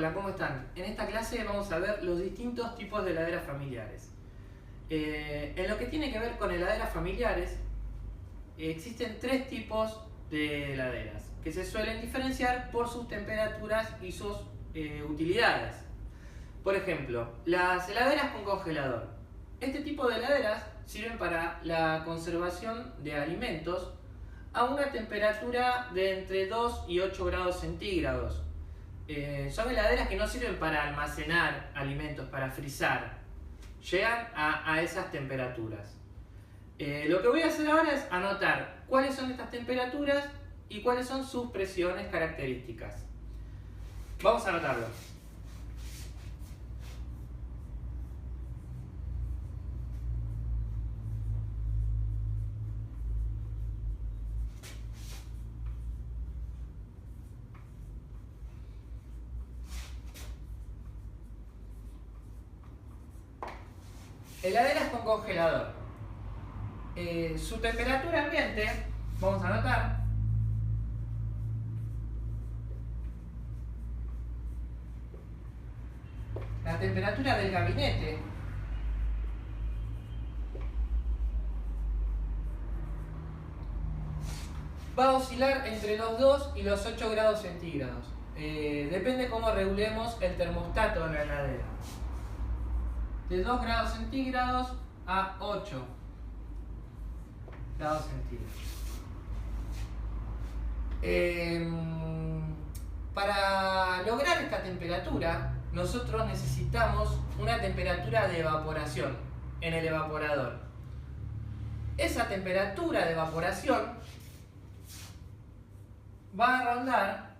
Hola, ¿cómo están? En esta clase vamos a ver los distintos tipos de heladeras familiares. En lo que tiene que ver con heladeras familiares, existen tres tipos de heladeras que se suelen diferenciar por sus temperaturas y sus utilidades. Por ejemplo, las heladeras con congelador. Este tipo de heladeras sirven para la conservación de alimentos a una temperatura de entre 2 y 8 grados centígrados. Son heladeras que no sirven para almacenar alimentos, para frizar. Llegan a esas temperaturas. Lo que voy a hacer ahora es anotar cuáles son estas temperaturas y cuáles son sus presiones características. Vamos a anotarlo. Heladeras con congelador. Su temperatura ambiente, vamos a anotar. La temperatura del gabinete. Va a oscilar entre los 2 y los 8 grados centígrados. Depende cómo regulemos el termostato de la heladera. De 2 grados centígrados a 8 grados centígrados. Para lograr esta temperatura, nosotros necesitamos una temperatura de evaporación en el evaporador. Esa temperatura de evaporación va a rondar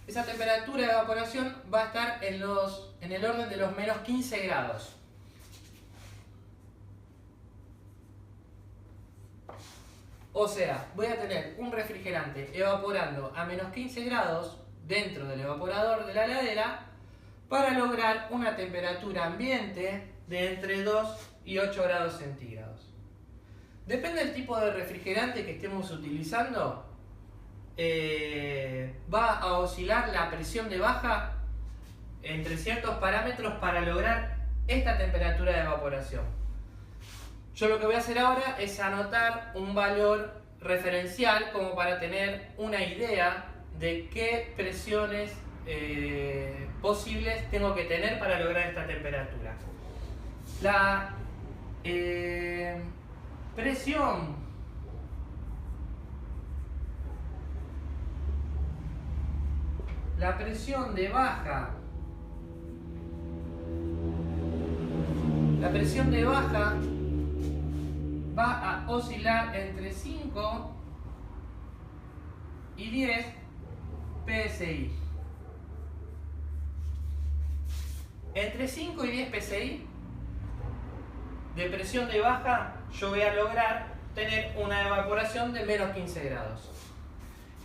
esa temperatura de evaporación va a estar en el orden de los menos 15 grados. O sea, voy a tener un refrigerante evaporando a menos 15 grados dentro del evaporador de la heladera para lograr una temperatura ambiente de entre 2 y 8 grados centígrados. Depende del tipo de refrigerante que estemos utilizando, va a oscilar la presión de baja entre ciertos parámetros para lograr esta temperatura de evaporación. Yo lo que voy a hacer ahora es anotar un valor referencial como para tener una idea de qué presiones posibles tengo que tener para lograr esta temperatura. La presión de baja. La presión de baja va a oscilar entre 5 y 10 psi. Entre 5 y 10 psi de presión de baja yo voy a lograr tener una evaporación de menos 15 grados.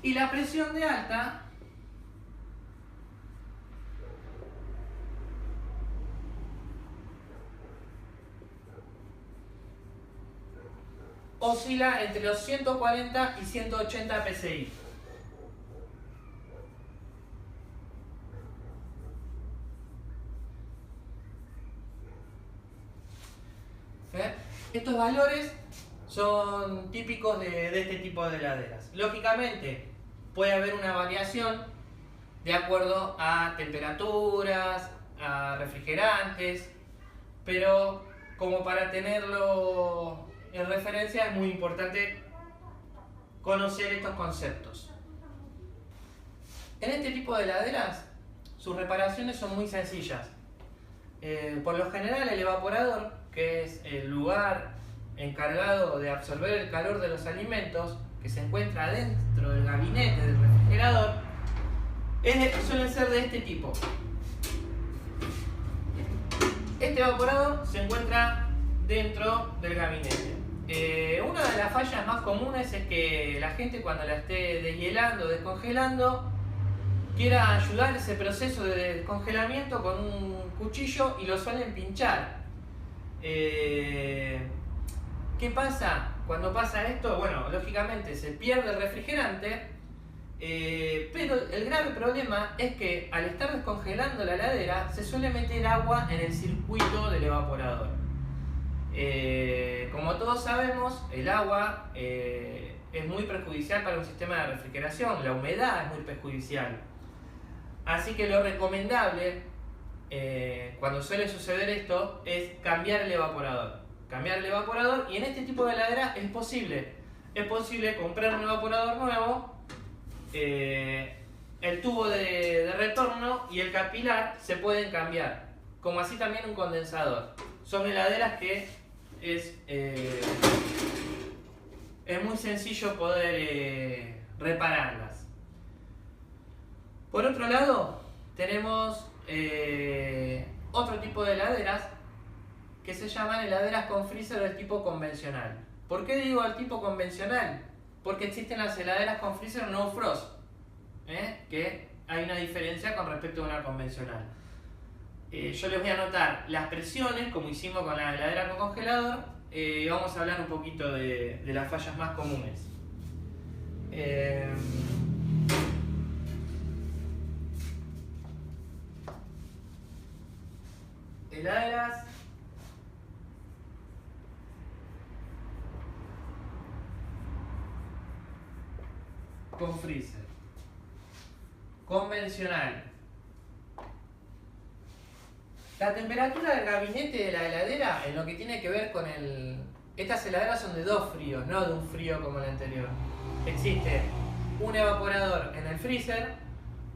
Y la presión de alta oscila entre los 140 y 180 psi. Estos valores son típicos de este tipo de heladeras. Lógicamente, puede haber una variación de acuerdo a temperaturas, a refrigerantes, pero como para tenerlo en referencia es muy importante conocer estos conceptos. En este tipo de heladeras, sus reparaciones son muy sencillas. Por lo general, el evaporador, que es el lugar encargado de absorber el calor de los alimentos, que se encuentra dentro del gabinete del refrigerador, suelen ser de este tipo. Este evaporador se encuentra dentro del gabinete. Una de las fallas más comunes es que la gente, cuando la esté deshielando o descongelando, quiera ayudar ese proceso de descongelamiento con un cuchillo y lo suelen pinchar. ¿Qué pasa cuando pasa esto? Bueno, lógicamente se pierde el refrigerante, pero el grave problema es que al estar descongelando la heladera se suele meter agua en el circuito del evaporador. Como todos sabemos, el agua es muy perjudicial para un sistema de refrigeración, la humedad es muy perjudicial. Así que lo recomendable, cuando suele suceder esto, es cambiar el evaporador. Cambiar el evaporador, y en este tipo de heladera es posible. Es posible comprar un evaporador nuevo, el tubo de retorno y el capilar se pueden cambiar, como así también un condensador. Son heladeras que es muy sencillo poder repararlas. Por otro lado, tenemos otro tipo de heladeras que se llaman heladeras con freezer del tipo convencional. ¿Por qué digo el tipo convencional? Porque existen las heladeras con freezer no frost, que hay una diferencia con respecto a una convencional. Yo les voy a anotar las presiones, como hicimos con la heladera con congelador, y vamos a hablar un poquito de las fallas más comunes. Heladeras con freezer convencional. La temperatura del gabinete de la heladera, en lo que tiene que ver con estas heladeras son de dos fríos, no de un frío como el anterior. Existe un evaporador en el freezer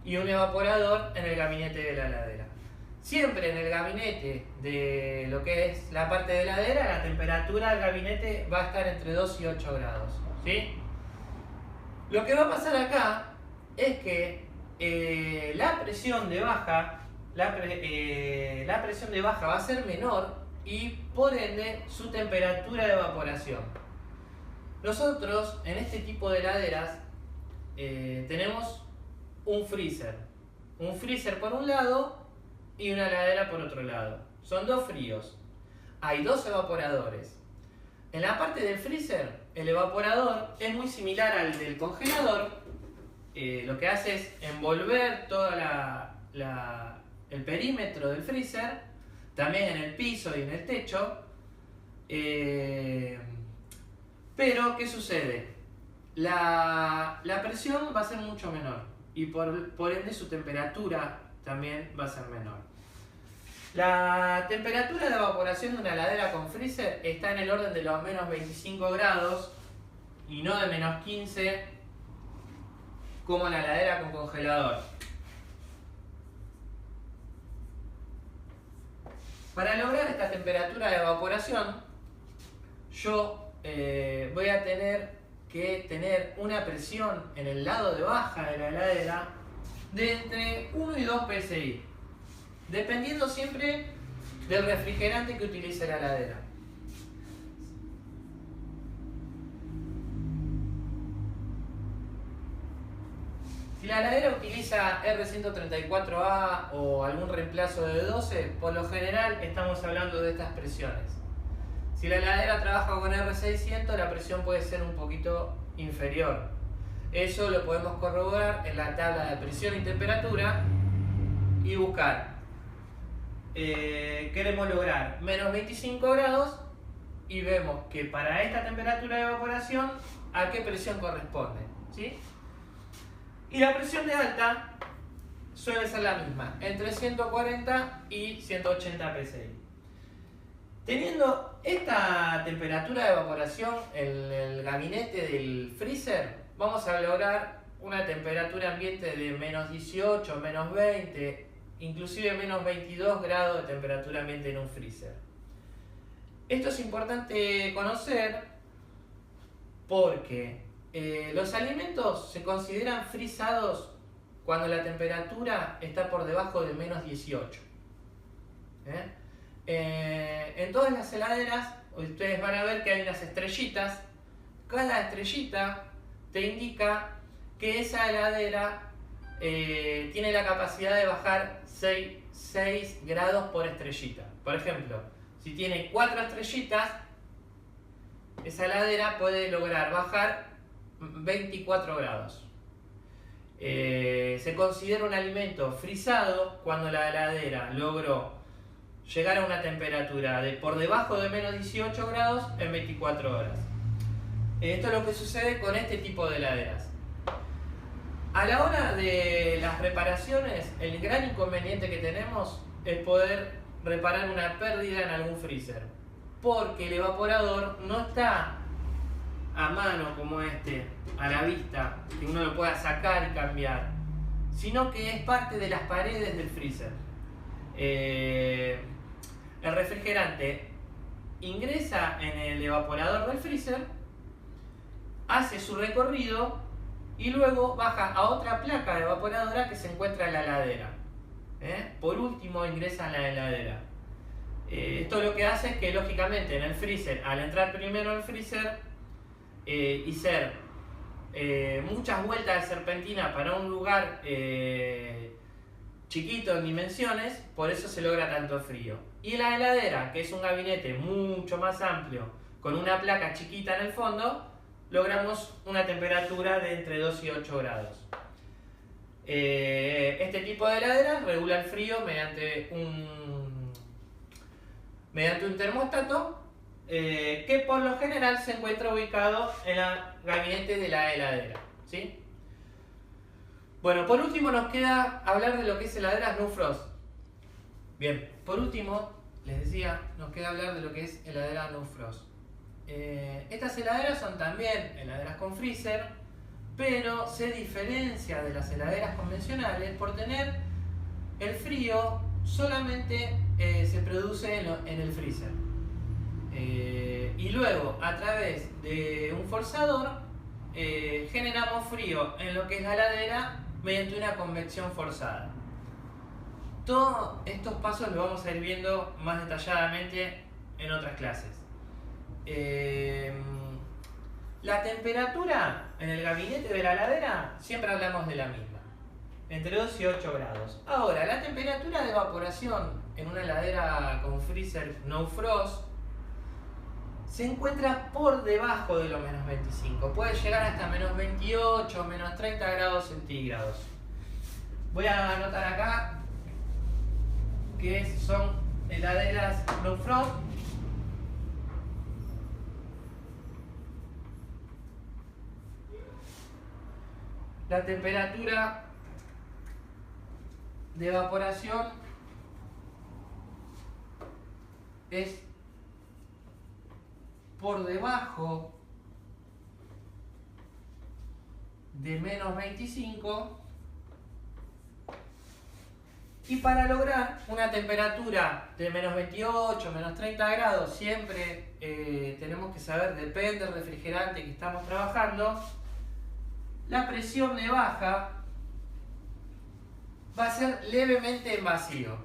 y un evaporador en el gabinete de la heladera. Siempre en el gabinete de lo que es la parte de heladera, la temperatura del gabinete va a estar entre 2 y 8 grados. ¿Sí? Lo que va a pasar acá es que la presión de baja va a ser menor y por ende su temperatura de evaporación. Nosotros en este tipo de heladeras tenemos un freezer por un lado y una heladera por otro lado. Son dos fríos. Hay dos evaporadores. En la parte del freezer, el evaporador es muy similar al del congelador. Lo que hace es envolver todo el perímetro del freezer, también en el piso y en el techo. Pero, ¿qué sucede? La presión va a ser mucho menor y por ende su temperatura también va a ser menor. La temperatura de evaporación de una heladera con freezer está en el orden de los menos 25 grados y no de menos 15 como la heladera con congelador. Para lograr esta temperatura de evaporación, yo voy a tener que tener una presión en el lado de baja de la heladera de entre 1 y 2 psi, dependiendo siempre del refrigerante que utilice la heladera. Si la heladera utiliza R134A o algún reemplazo de 12, por lo general estamos hablando de estas presiones. Si la heladera trabaja con R600, la presión puede ser un poquito inferior. Eso lo podemos corroborar en la tabla de presión y temperatura y buscar. Queremos lograr menos 25 grados y vemos que para esta temperatura de evaporación, ¿a qué presión corresponde? ¿Sí? Y la presión de alta suele ser la misma, entre 140 y 180 psi. Teniendo esta temperatura de evaporación en el gabinete del freezer, vamos a lograr una temperatura ambiente de menos 18, menos 20, inclusive menos 22 grados de temperatura ambiente en un freezer. Esto es importante conocer porque los alimentos se consideran frisados cuando la temperatura está por debajo de menos 18. En todas las heladeras ustedes van a ver que hay unas estrellitas. Cada estrellita te indica que esa heladera tiene la capacidad de bajar 6 grados por estrellita. Por ejemplo, si tiene 4 estrellitas, esa heladera puede lograr bajar 24 grados. Se considera un alimento frisado cuando la heladera logró llegar a una temperatura de por debajo de menos 18 grados en 24 horas. Esto es lo que sucede con este tipo de heladeras. A la hora de las reparaciones, el gran inconveniente que tenemos es poder reparar una pérdida en algún freezer, porque el evaporador no está a mano como este, a la vista, que uno lo pueda sacar y cambiar, sino que es parte de las paredes del freezer. El refrigerante ingresa en el evaporador del freezer, hace su recorrido y luego baja a otra placa evaporadora que se encuentra en la heladera. Por último ingresa en la heladera. Esto lo que hace es que lógicamente en el freezer, al entrar primero al freezer y ser muchas vueltas de serpentina para un lugar chiquito en dimensiones, por eso se logra tanto frío. Y la heladera, que es un gabinete mucho más amplio, con una placa chiquita en el fondo, logramos una temperatura de entre 2 y 8 grados. Este tipo de heladera regula el frío mediante un termostato que por lo general se encuentra ubicado en el gabinete de la heladera, ¿sí? Bueno, por último nos queda hablar de lo que es heladeras no frost. Bien, por último, les decía, nos queda hablar de lo que es heladera no frost. Estas heladeras son también heladeras con freezer, pero se diferencia de las heladeras convencionales por tener el frío solamente se produce en el freezer. Y luego, a través de un forzador, generamos frío en lo que es la heladera mediante una convección forzada. Todos estos pasos los vamos a ir viendo más detalladamente en otras clases. La temperatura en el gabinete de la heladera siempre hablamos de la misma, entre 2 y 8 grados. Ahora, la temperatura de evaporación en una heladera con freezer no frost se encuentra por debajo de los menos 25, puede llegar hasta menos 28, menos 30 grados centígrados. Voy a anotar acá que son heladeras no frost. La temperatura de evaporación es por debajo de menos 25, y para lograr una temperatura de menos 28, menos 30 grados, siempre tenemos que saber, depende del refrigerante que estamos trabajando, la presión de baja va a ser levemente en vacío.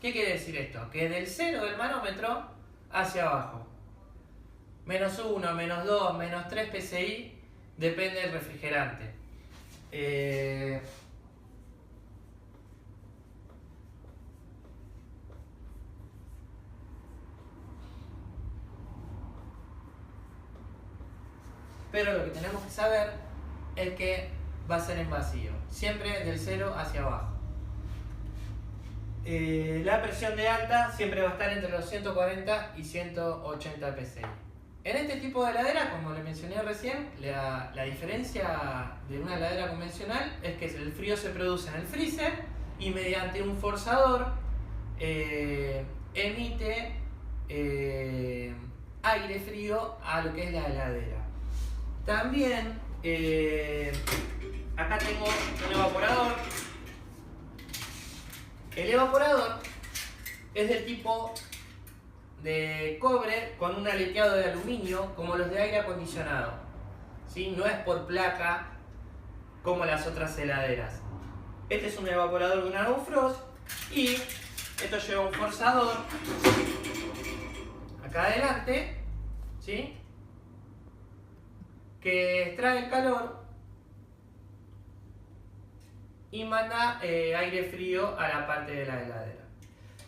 ¿Qué quiere decir esto? Que del cero del manómetro hacia abajo. Menos 1, menos 2, menos 3 PSI, depende del refrigerante. Pero lo que tenemos que saber es que va a ser en vacío, siempre del 0 hacia abajo. La presión de alta siempre va a estar entre los 140 y 180 PSI. En este tipo de heladera, como le mencioné recién, la diferencia de una heladera convencional es que el frío se produce en el freezer y mediante un forzador emite aire frío a lo que es la heladera. También acá tengo un evaporador. El evaporador es del tipo de cobre con un aleteado de aluminio como los de aire acondicionado, ¿sí? No es por placa como las otras heladeras. Este es un evaporador de una no frost y esto lleva un forzador acá adelante, ¿sí? Que extrae el calor y manda aire frío a la parte de la heladera.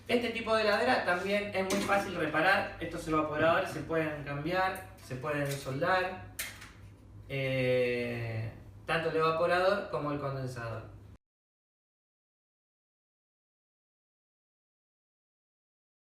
Este tipo de heladera también es muy fácil reparar. Estos evaporadores se pueden cambiar, se pueden soldar, tanto el evaporador como el condensador.